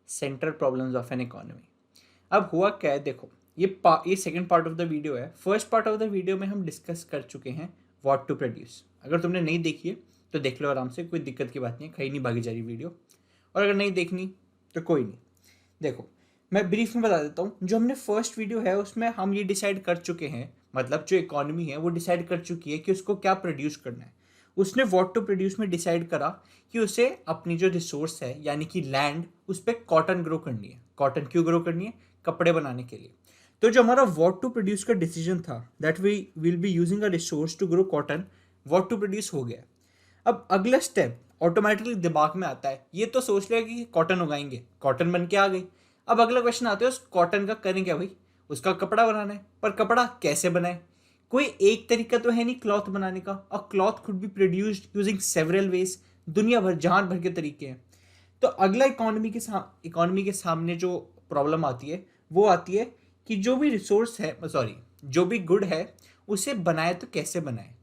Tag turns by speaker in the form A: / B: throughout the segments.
A: Central problems of an economy. अब हुआ क्या है, देखो ये second part of the video है। First part of the video में हम डिस्कस कर चुके हैं व्हाट टू प्रोड्यूस। अगर तुमने नहीं देखी है तो देख लो आराम से, कोई दिक्कत की बात नहीं है, कहीं नहीं भागी जा रही वीडियो। और अगर नहीं देखनी तो कोई नहीं। देखो मैं ब्रीफ में बता देता हूँ, जो हमने फर्स्ट वीडियो है उसमें हम ये डिसाइड कर चुके हैं, मतलब जो इकोनॉमी है वो डिसाइड कर चुकी है कि उसको क्या प्रोड्यूस करना है। उसने व्हाट टू प्रोड्यूस में डिसाइड करा कि उसे अपनी जो रिसोर्स है यानी कि लैंड, उस पर कॉटन ग्रो करनी है। कॉटन क्यों ग्रो करनी है? कपड़े बनाने के लिए। तो जो हमारा व्हाट टू प्रोड्यूस का डिसीजन था, that we will be using a resource to grow cotton, what to produce हो गया। अब अगला स्टेप ऑटोमेटिकली दिमाग में आता है, ये तो सोच लिया कि कॉटन उगाएंगे, कॉटन बन के आ गई। अब अगला क्वेश्चन आता है उस कॉटन का करें क्या भाई? उसका कपड़ा बनाना है, पर कपड़ा कैसे बनाए? कोई एक तरीका तो है नहीं क्लॉथ बनाने का, और cloth could be produced using several ways, दुनिया भर जहान भर के तरीके हैं। तो अगला इकोनॉमी के सामने जो प्रॉब्लम आती है वो आती है कि जो भी रिसोर्स है, सॉरी, जो भी गुड है उसे बनाए तो कैसे बनाए।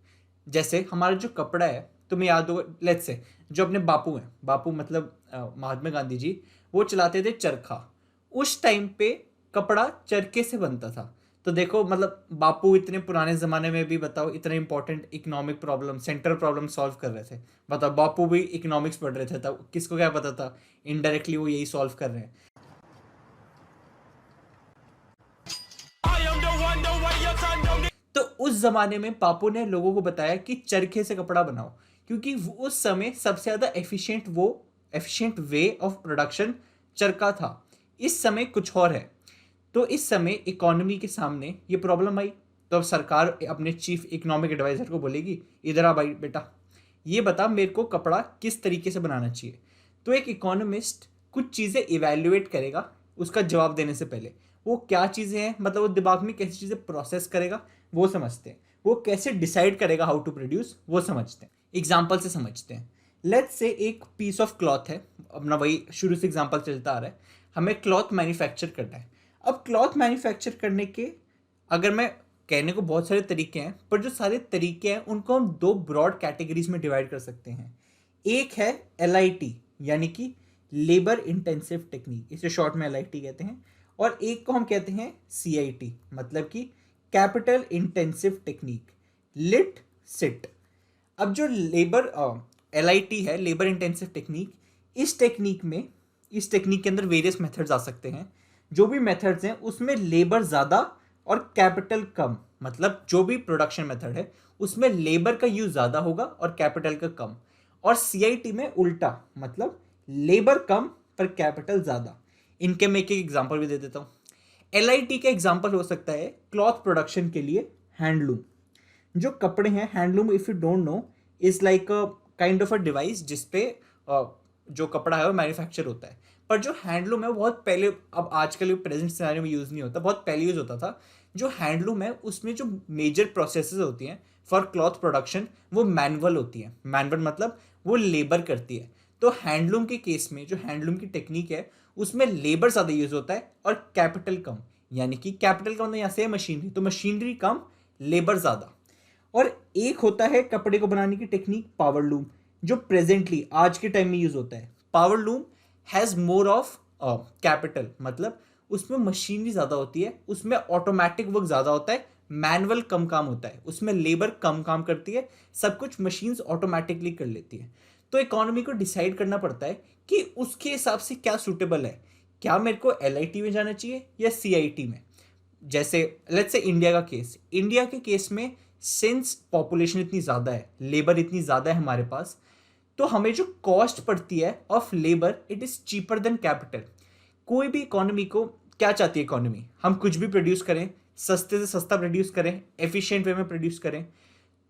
A: जैसे हमारा जो कपड़ा है, तुम्हें याद होगा, लेट्स से जो अपने बापू हैं, बापू मतलब महात्मा गांधी जी, वो चलाते थे चरखा। उस टाइम पे कपड़ा चरखे से बनता था। तो देखो मतलब बापू इतने पुराने ज़माने में भी बताओ इतने important economic problem, central problem solve कर रहे थे। बताओ बापू भी इकोनॉमिक्स पढ़ रहे थे तब, किसको क्या पता था इनडायरेक्टली वो यही सॉल्व कर रहे हैं। तो उस जमाने में बापू ने लोगों को बताया कि चरखे से कपड़ा बनाओ, क्योंकि उस समय सबसे ज्यादा एफिशिएंट वे ऑफ प्रोडक्शन चरखा था। इस समय कुछ और है। तो इस समय इकोनॉमी के सामने ये प्रॉब्लम आई। तो अब सरकार अपने चीफ इकोनॉमिक एडवाइजर को बोलेगी, इधर आ भाई बेटा, ये बता मेरे को कपड़ा किस तरीके से बनाना चाहिए। तो एक इकोनॉमिस्ट कुछ चीज़ें इवेल्युएट करेगा उसका जवाब देने से पहले। वो क्या चीज़ें हैं, मतलब वो दिमाग में कैसी चीज़ें प्रोसेस करेगा वो समझते हैं। वो कैसे डिसाइड करेगा हाउ टू प्रोड्यूस वो समझते हैं। एग्जाम्पल से समझते हैं। लेट्स से एक पीस ऑफ क्लॉथ है, अपना वही शुरू से एग्जाम्पल चलता आ रहा है। हमें क्लॉथ मैन्युफैक्चर करना है। अब क्लॉथ मैन्युफैक्चर करने के, अगर मैं कहने को बहुत सारे तरीके हैं, पर जो सारे तरीके हैं उनको हम दो ब्रॉड कैटेगरीज में डिवाइड कर सकते हैं। एक है LIT, यानी कि लेबर इंटेंसिव टेक्निक, इसे शॉर्ट में LIT कहते हैं। और एक को हम कहते हैं CIT, मतलब कि capital intensive technique, LIT CIT. अब जो LIT है, लेबर इंटेंसिव टेक्निक, इस टेक्निक के अंदर वेरियस मेथड्स आ सकते हैं। जो भी मेथड्स हैं उसमें लेबर ज़्यादा और कैपिटल कम, मतलब जो भी प्रोडक्शन मेथड है उसमें लेबर का यूज ज़्यादा होगा और कैपिटल का कम। और CIT में उल्टा, मतलब लेबर कम पर कैपिटल ज़्यादा। इनके मैं एक एक एग्जाम्पल भी दे देता हूँ। LIT का एग्जाम्पल हो सकता है क्लॉथ प्रोडक्शन के लिए हैंडलूम। जो कपड़े हैं, handloom if you don't know is like a kind of a device जिसपे जो कपड़ा है वो मैन्युफैक्चर होता है। पर जो हैंडलूम है वो बहुत पहले, अब आजकल प्रेजेंट सिनेरियो में यूज़ नहीं होता, बहुत पहले यूज़ होता था। जो हैंडलूम है उसमें जो मेजर प्रोसेसेस होती हैं फॉर क्लॉथ प्रोडक्शन वो मैनुअल होती है। मैनुअल मतलब वो लेबर करती है। तो हैंडलूम के केस में जो हैंडलूम की टेक्निक है उसमें लेबर ज़्यादा यूज़ होता है और कैपिटल कम। यानी कि कैपिटल का मतलब यहाँ से मशीनरी, तो मशीनरी कम, लेबर ज़्यादा। और एक होता है कपड़े को बनाने की टेक्निक पावर लूम, जो प्रेजेंटली आज के टाइम में यूज होता है। Power loom has more of capital, मतलब उसमें मशीनरी ज्यादा होती है, उसमें ऑटोमेटिक वर्क ज्यादा होता है, मैनुअल कम काम होता है, उसमें लेबर कम काम करती है, सब कुछ मशीन्स ऑटोमेटिकली कर लेती है। तो इकोनॉमी को डिसाइड करना पड़ता है कि उसके हिसाब से क्या सूटेबल है। क्या मेरे को LIT में जाना चाहिए या CIT में? जैसे लेट्स से इंडिया के केस में, सिंस पॉपुलेशन इतनी ज़्यादा है, लेबर इतनी ज़्यादा है हमारे पास, तो हमें जो कॉस्ट पड़ती है of labour it is cheaper than capital. कोई भी इकोनॉमी को क्या चाहती है इकोनॉमी? हम कुछ भी प्रोड्यूस करें, सस्ते से सस्ता प्रोड्यूस करें, एफिशिएंट वे में प्रोड्यूस करें।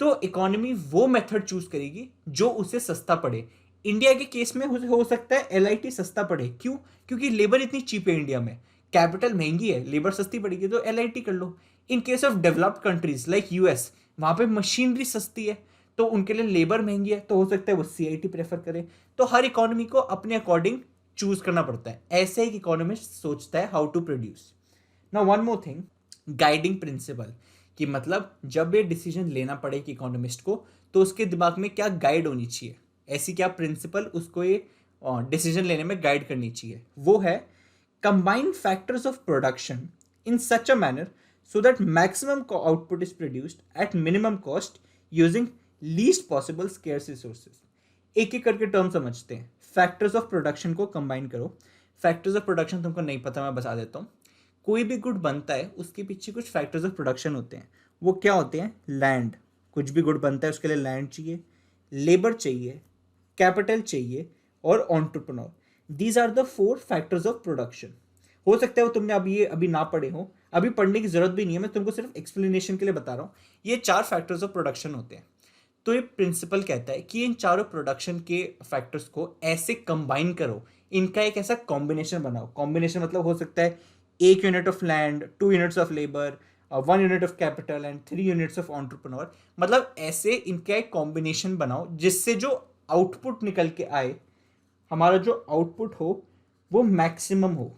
A: तो इकोनॉमी वो मेथड चूज करेगी जो उसे सस्ता पड़े। इंडिया के केस में हो सकता है LIT सस्ता पड़े। क्यों? क्योंकि लेबर इतनी चीप है इंडिया में, कैपिटल महंगी है, लेबर सस्ती पड़ेगी, तो LIT कर लो। In case of developed countries like US, वहाँ पे मशीनरी सस्ती है तो उनके लिए लेबर महंगी है, तो हो सकता है वो CIT प्रेफर करे। तो हर इकोनॉमी को अपने अकॉर्डिंग चूज करना पड़ता है। ऐसे एक इकोनॉमिस्ट सोचता है how to produce. Now one more thing, guiding principle, कि मतलब जब ये डिसीजन लेना पड़े कि इकोनॉमिस्ट को, तो उसके दिमाग में क्या गाइड होनी चाहिए, ऐसी क्या प्रिंसिपल उसको ये डिसीजन लेने में गाइड करनी चाहिए, वो है combine factors of production in such a manner so that maximum output is produced at minimum cost using least possible scarce resources. एक एक करके टर्म समझते हैं. फैक्टर्स ऑफ प्रोडक्शन को कंबाइन करो. फैक्टर्स ऑफ प्रोडक्शन तुमको नहीं पता, मैं बता देता हूँ. कोई भी गुड बनता है उसके पीछे कुछ फैक्टर्स ऑफ प्रोडक्शन होते हैं. वो क्या होते हैं? लैंड. कुछ भी गुड बनता है उसके लिए लैंड चाहिए, लेबर चाहिए, कैपिटल चाहिए और entrepreneur. These are the 4 factors of production. हो सकता है वो तुमने अभी ना पढ़े हो, अभी पढ़ने की जरूरत भी नहीं है, मैं तुमको सिर्फ एक्सप्लेनेशन के लिए बता रहा हूँ. ये 4 फैक्टर्स ऑफ प्रोडक्शन होते हैं. तो ये प्रिंसिपल कहता है कि इन चारों प्रोडक्शन के फैक्टर्स को ऐसे कंबाइन करो, इनका एक ऐसा कॉम्बिनेशन बनाओ. कॉम्बिनेशन मतलब हो सकता है 1 unit of land, 2 units of labour, 1 unit of capital and 3 units of entrepreneur. मतलब ऐसे इनका एक कॉम्बिनेशन बनाओ जिससे जो आउटपुट निकल के आए, हमारा जो आउटपुट हो वो मैक्सिमम हो.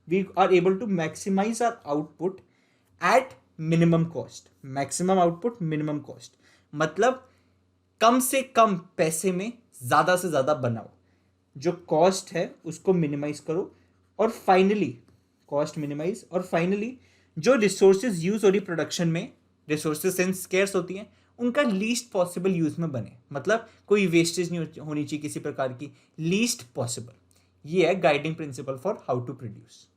A: We are able to maximize our output at minimum cost. Maximum output, minimum cost. मतलब कम से कम पैसे में ज़्यादा से ज़्यादा बनाओ. जो कॉस्ट है उसको मिनिमाइज करो और फाइनली कॉस्ट मिनिमाइज और फाइनली जो रिसोर्सेज यूज हो रही प्रोडक्शन में, रिसोर्सेज सेंस स्केर्स होती हैं, उनका लीस्ट पॉसिबल यूज में बने. मतलब कोई वेस्टेज नहीं होनी चाहिए किसी प्रकार की, लीस्ट पॉसिबल. ये है guiding principle for how to produce.